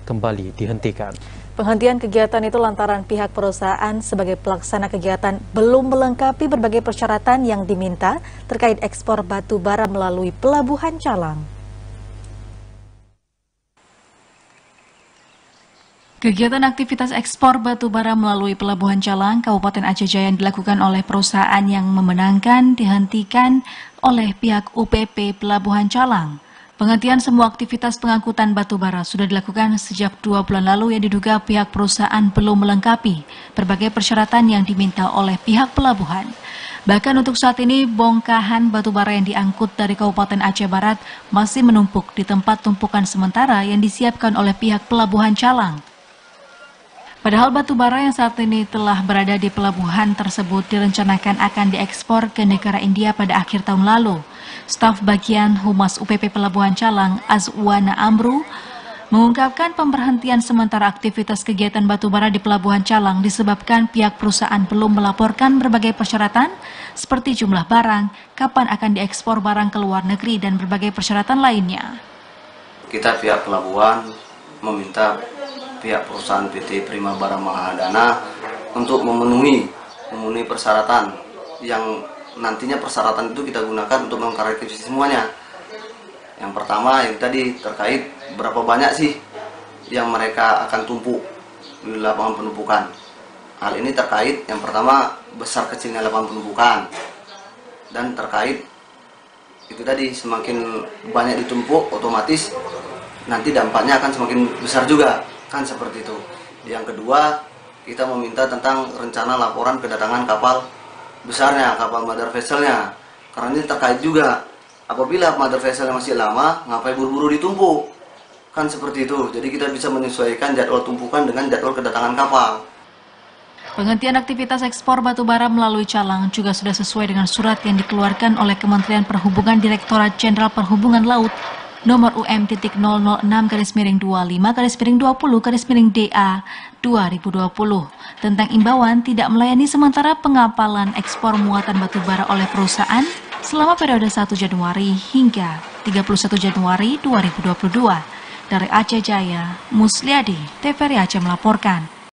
kembali dihentikan. Penghentian kegiatan itu lantaran pihak perusahaan sebagai pelaksana kegiatan belum melengkapi berbagai persyaratan yang diminta terkait ekspor batu bara melalui Pelabuhan Calang. Kegiatan aktivitas ekspor batu bara melalui Pelabuhan Calang, Kabupaten Aceh Jaya yang dilakukan oleh perusahaan yang memenangkan dihentikan oleh pihak UPP Pelabuhan Calang. Penghentian semua aktivitas pengangkutan batu bara sudah dilakukan sejak 2 bulan lalu yang diduga pihak perusahaan belum melengkapi berbagai persyaratan yang diminta oleh pihak pelabuhan. Bahkan untuk saat ini, bongkahan batu bara yang diangkut dari Kabupaten Aceh Barat masih menumpuk di tempat tumpukan sementara yang disiapkan oleh pihak Pelabuhan Calang. Padahal batu bara yang saat ini telah berada di pelabuhan tersebut direncanakan akan diekspor ke negara India pada akhir tahun lalu. Staf bagian Humas UPP Pelabuhan Calang, Azwana Amru, mengungkapkan pemberhentian sementara aktivitas kegiatan batu bara di Pelabuhan Calang disebabkan pihak perusahaan belum melaporkan berbagai persyaratan seperti jumlah barang, kapan akan diekspor barang ke luar negeri, dan berbagai persyaratan lainnya. Kita pihak pelabuhan meminta pihak perusahaan PT Primabara Mahadana untuk memenuhi persyaratan yang nantinya persyaratan itu kita gunakan untuk mengklarifikasi semuanya. Yang pertama yang tadi terkait berapa banyak sih yang mereka akan tumpuk di lapangan penumpukan. Hal ini terkait yang pertama besar kecilnya lapangan penumpukan, dan terkait itu tadi semakin banyak ditumpuk otomatis nanti dampaknya akan semakin besar juga. Kan seperti itu. Yang kedua, kita meminta tentang rencana laporan kedatangan kapal besarnya, kapal mother vesselnya. Karena ini terkait juga, apabila mother vesselnya masih lama, ngapain buru-buru ditumpuk? Kan seperti itu. Jadi kita bisa menyesuaikan jadwal tumpukan dengan jadwal kedatangan kapal. Penghentian aktivitas ekspor batu bara melalui Calang juga sudah sesuai dengan surat yang dikeluarkan oleh Kementerian Perhubungan Direktorat Jenderal Perhubungan Laut nomor UM.006-25-20-DA 2020 tentang imbauan tidak melayani sementara pengapalan ekspor muatan batu bara oleh perusahaan selama periode 1 Januari hingga 31 Januari 2022. Dari Aceh Jaya, Musliadi, TVRI Aceh melaporkan.